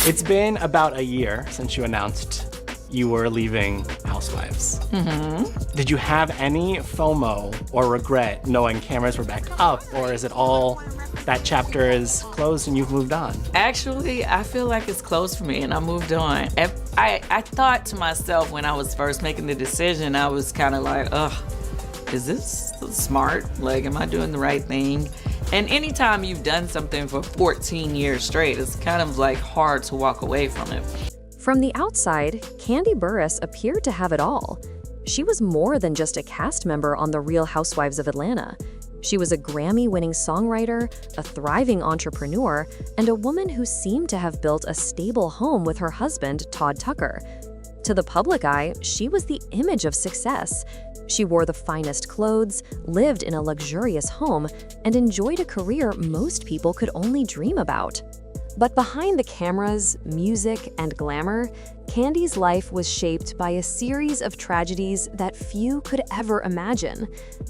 It's been about a year since you announced you were leaving Housewives. Did you have any FOMO or regret knowing cameras were back up, or is it all that chapter is closed and you've moved on? Actually, I feel like it's closed for me and I moved on. I thought to myself when I was first making the decision, I was kind of like, ugh, is this smart? Like, am I doing the right thing? And anytime you've done something for 14 years straight, it's kind of like hard to walk away from it. From the outside, Kandi Burruss appeared to have it all. She was more than just a cast member on The Real Housewives of Atlanta. She was a Grammy-winning songwriter, a thriving entrepreneur, and a woman who seemed to have built a stable home with her husband, Todd Tucker. To the public eye, she was the image of success. She wore the finest clothes, lived in a luxurious home, and enjoyed a career most people could only dream about. But behind the cameras, music, and glamour, Kandi's life was shaped by a series of tragedies that few could ever imagine.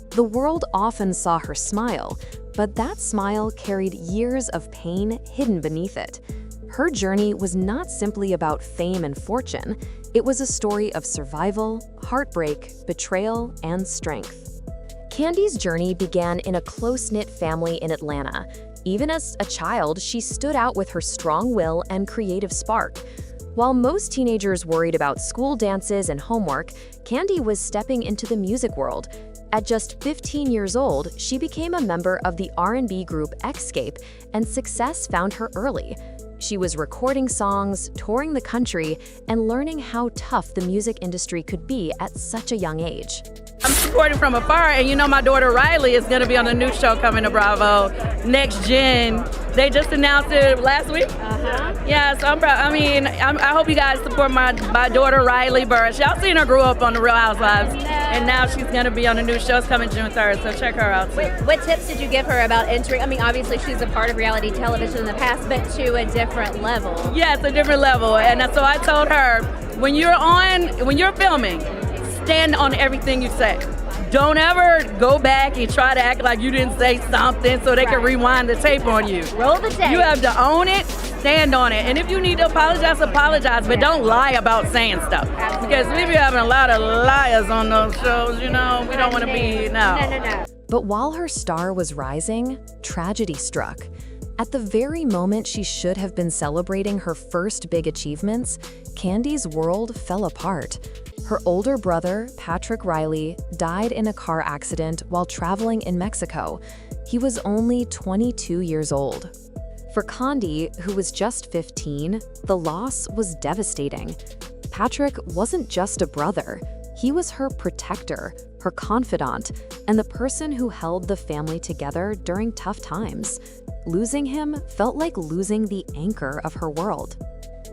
The world often saw her smile, but that smile carried years of pain hidden beneath it. Her journey was not simply about fame and fortune. It was a story of survival, heartbreak, betrayal, and strength. Kandi's journey began in a close-knit family in Atlanta. Even as a child, she stood out with her strong will and creative spark. While most teenagers worried about school dances and homework, Kandi was stepping into the music world. At just 15 years old, she became a member of the R&B group Xscape, and success found her early. She was recording songs, touring the country, and learning how tough the music industry could be at such a young age. I'm supporting from afar, and you know my daughter Riley is going to be on a new show coming to Bravo, Next Gen. They just announced it last week. Yeah, so I hope you guys support my daughter Riley Burruss. Y'all seen her grow up on The Real Housewives, and now she's going to be on a new show. It's coming June 3rd, so check her out. What tips did you give her about entering? I mean, obviously she's a part of reality television in the past, but to a different level. Yeah, it's a different level, and so I told her, when you're filming, stand on everything you say. Don't ever go back and try to act like you didn't say something so they can rewind the tape on you. Roll the tape. You have to own it, stand on it. And if you need to apologize, but don't lie about saying stuff. Absolutely. Because we be having a lot of liars on those shows, you know. We don't want to be, no. But while her star was rising, tragedy struck. At the very moment she should have been celebrating her first big achievements, Kandi's world fell apart. Her older brother, Patrick Riley, died in a car accident while traveling in Mexico. He was only 22 years old. For Kandi, who was just 15, the loss was devastating. Patrick wasn't just a brother. He was her protector, her confidant, and the person who held the family together during tough times. Losing him felt like losing the anchor of her world.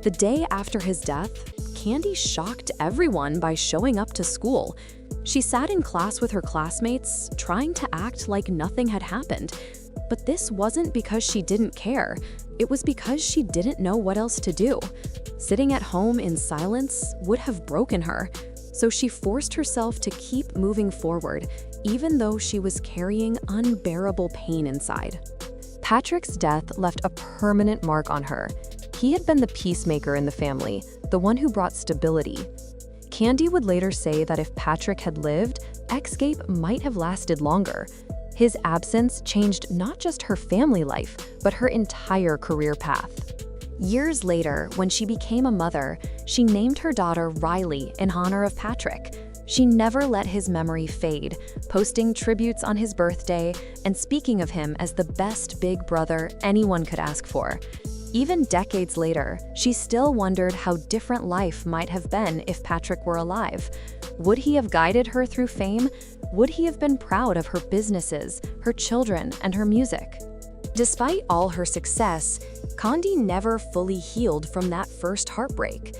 The day after his death, Kandi shocked everyone by showing up to school. She sat in class with her classmates, trying to act like nothing had happened. But this wasn't because she didn't care. It was because she didn't know what else to do. Sitting at home in silence would have broken her. So she forced herself to keep moving forward, even though she was carrying unbearable pain inside. Patrick's death left a permanent mark on her. He had been the peacemaker in the family, the one who brought stability. Kandi would later say that if Patrick had lived, Xscape might have lasted longer. His absence changed not just her family life, but her entire career path. Years later, when she became a mother, she named her daughter Riley in honor of Patrick. She never let his memory fade, posting tributes on his birthday and speaking of him as the best big brother anyone could ask for. Even decades later, she still wondered how different life might have been if Patrick were alive. Would he have guided her through fame? Would he have been proud of her businesses, her children, and her music? Despite all her success, Kandi never fully healed from that first heartbreak.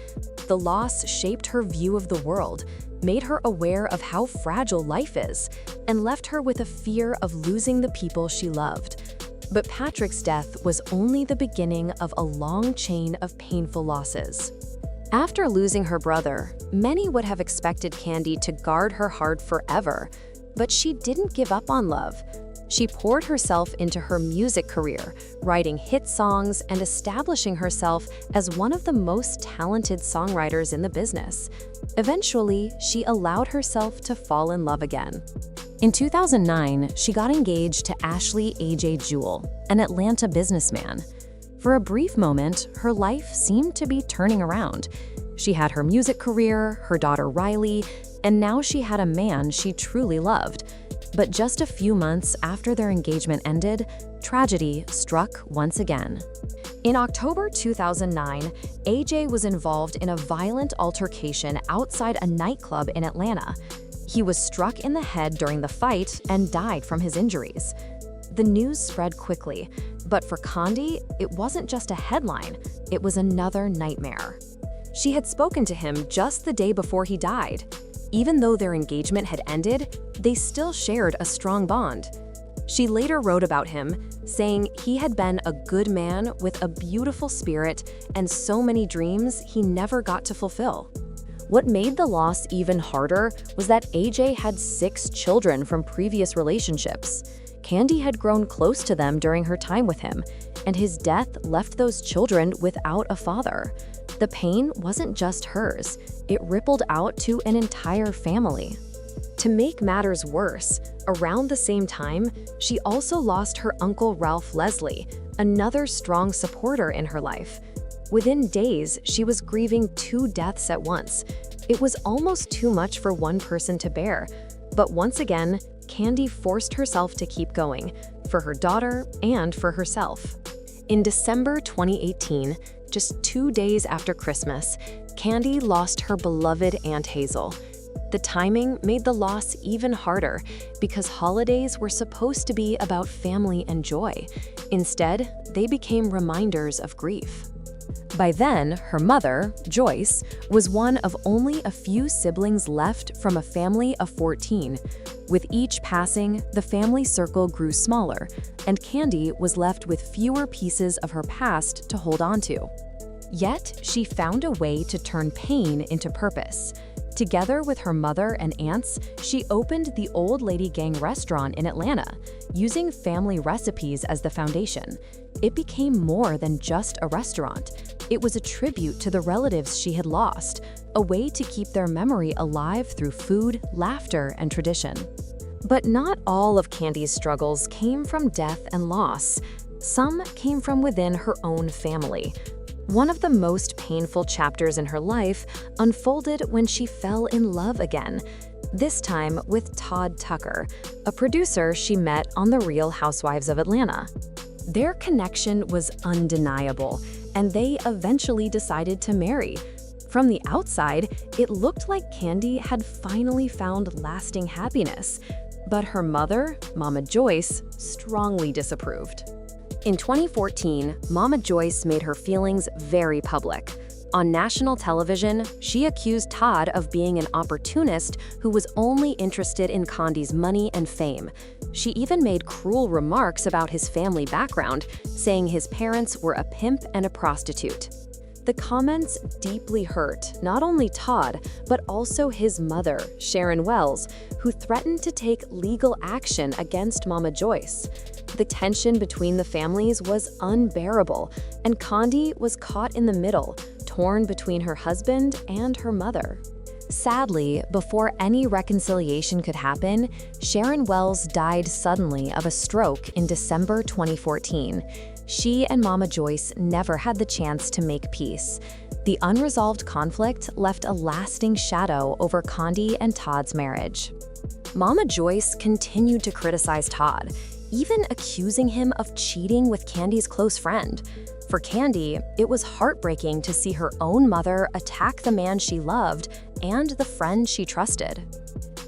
The loss shaped her view of the world, made her aware of how fragile life is, and left her with a fear of losing the people she loved. But Patrick's death was only the beginning of a long chain of painful losses. After losing her brother, many would have expected Kandi to guard her heart forever, but she didn't give up on love. She poured herself into her music career, writing hit songs and establishing herself as one of the most talented songwriters in the business. Eventually, she allowed herself to fall in love again. In 2009, she got engaged to Ashley A.J. Jewell, an Atlanta businessman. For a brief moment, her life seemed to be turning around. She had her music career, her daughter Riley, and now she had a man she truly loved. But just a few months after their engagement ended, tragedy struck once again. In October 2009, AJ was involved in a violent altercation outside a nightclub in Atlanta. He was struck in the head during the fight and died from his injuries. The news spread quickly, but for Kandi, it wasn't just a headline, it was another nightmare. She had spoken to him just the day before he died. Even though their engagement had ended, they still shared a strong bond. She later wrote about him, saying he had been a good man with a beautiful spirit and so many dreams he never got to fulfill. What made the loss even harder was that AJ had 6 children from previous relationships. Kandi had grown close to them during her time with him, and his death left those children without a father. The pain wasn't just hers, it rippled out to an entire family. To make matters worse, around the same time, she also lost her uncle Ralph Leslie, another strong supporter in her life. Within days, she was grieving 2 deaths at once. It was almost too much for one person to bear. But once again, Kandi forced herself to keep going, for her daughter and for herself. In December 2018, just 2 days after Christmas, Kandi lost her beloved Aunt Hazel. The timing made the loss even harder because holidays were supposed to be about family and joy. Instead, they became reminders of grief. By then, her mother, Joyce, was one of only a few siblings left from a family of 14. With each passing, the family circle grew smaller, and Kandi was left with fewer pieces of her past to hold on to. Yet, she found a way to turn pain into purpose. Together with her mother and aunts, she opened the Old Lady Gang restaurant in Atlanta, using family recipes as the foundation. It became more than just a restaurant. It was a tribute to the relatives she had lost, a way to keep their memory alive through food, laughter, and tradition. But not all of Kandi's struggles came from death and loss. Some came from within her own family. One of the most painful chapters in her life unfolded when she fell in love again, this time with Todd Tucker, a producer she met on The Real Housewives of Atlanta. Their connection was undeniable, and they eventually decided to marry. From the outside, it looked like Kandi had finally found lasting happiness, but her mother, Mama Joyce, strongly disapproved. In 2014, Mama Joyce made her feelings very public. On national television, she accused Todd of being an opportunist who was only interested in Kandi's money and fame. She even made cruel remarks about his family background, saying his parents were a pimp and a prostitute. The comments deeply hurt not only Todd, but also his mother, Sharon Wells, who threatened to take legal action against Mama Joyce. The tension between the families was unbearable, and Kandi was caught in the middle, torn between her husband and her mother. Sadly, before any reconciliation could happen, Sharon Wells died suddenly of a stroke in December 2014. She and Mama Joyce never had the chance to make peace. The unresolved conflict left a lasting shadow over Kandi and Todd's marriage. Mama Joyce continued to criticize Todd, even accusing him of cheating with Kandi's close friend. For Kandi, it was heartbreaking to see her own mother attack the man she loved and the friend she trusted.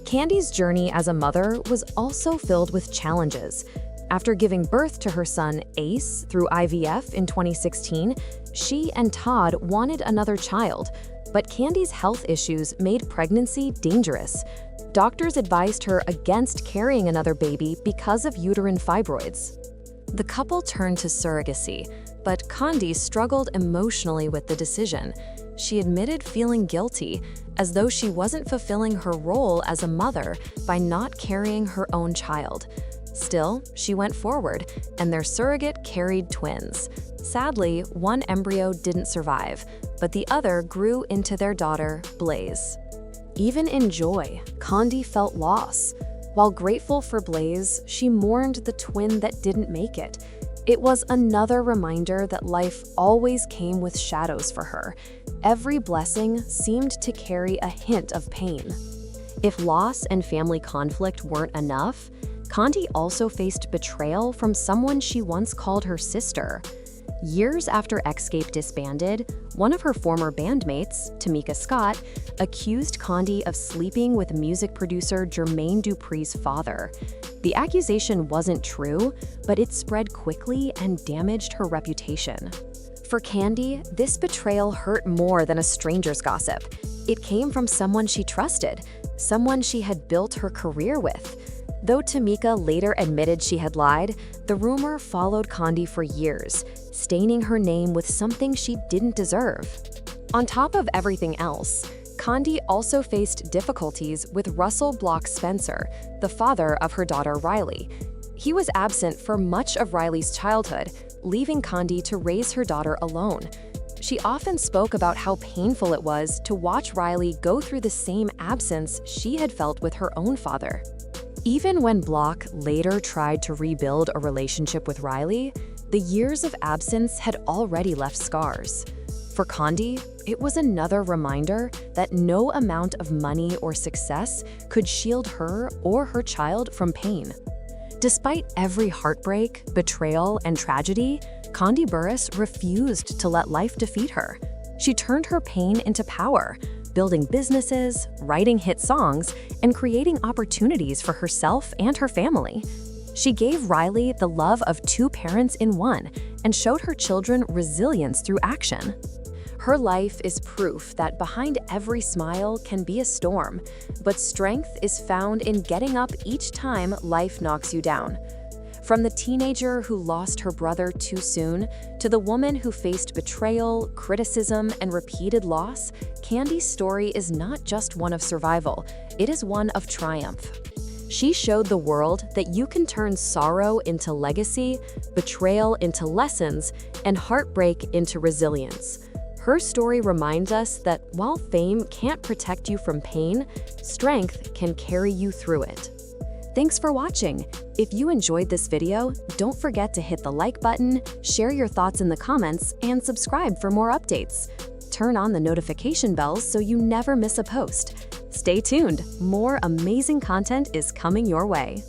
Kandi's journey as a mother was also filled with challenges. After giving birth to her son Ace through IVF in 2016, she and Todd wanted another child, but Kandi's health issues made pregnancy dangerous. Doctors advised her against carrying another baby because of uterine fibroids. The couple turned to surrogacy, but Kandi struggled emotionally with the decision. She admitted feeling guilty, as though she wasn't fulfilling her role as a mother by not carrying her own child. Still, she went forward, and their surrogate carried twins. Sadly, one embryo didn't survive, but the other grew into their daughter, Blaze. Even in joy, Kandi felt loss. While grateful for Blaze, she mourned the twin that didn't make it. It was another reminder that life always came with shadows for her. Every blessing seemed to carry a hint of pain. If loss and family conflict weren't enough, Kandi also faced betrayal from someone she once called her sister. Years after Xscape disbanded, one of her former bandmates, Tamika Scott, accused Kandi of sleeping with music producer Jermaine Dupri's father. The accusation wasn't true, but it spread quickly and damaged her reputation. For Kandi, this betrayal hurt more than a stranger's gossip. It came from someone she trusted, someone she had built her career with. Though Tamika later admitted she had lied, the rumor followed Kandi for years, staining her name with something she didn't deserve. On top of everything else, Kandi also faced difficulties with Russell Block Spencer, the father of her daughter Riley. He was absent for much of Riley's childhood, leaving Kandi to raise her daughter alone. She often spoke about how painful it was to watch Riley go through the same absence she had felt with her own father. Even when Block later tried to rebuild a relationship with Riley, the years of absence had already left scars. For Kandi, it was another reminder that no amount of money or success could shield her or her child from pain. Despite every heartbreak, betrayal, and tragedy, Kandi Burruss refused to let life defeat her. She turned her pain into power, building businesses, writing hit songs, and creating opportunities for herself and her family. She gave Riley the love of two parents in one and showed her children resilience through action. Her life is proof that behind every smile can be a storm, but strength is found in getting up each time life knocks you down. From the teenager who lost her brother too soon to the woman who faced betrayal, criticism, and repeated loss, Kandi's story is not just one of survival, it is one of triumph. She showed the world that you can turn sorrow into legacy, betrayal into lessons, and heartbreak into resilience. Her story reminds us that while fame can't protect you from pain, strength can carry you through it. Thanks for watching. If you enjoyed this video, don't forget to hit the like button, share your thoughts in the comments, and subscribe for more updates. Turn on the notification bells so you never miss a post. Stay tuned, more amazing content is coming your way.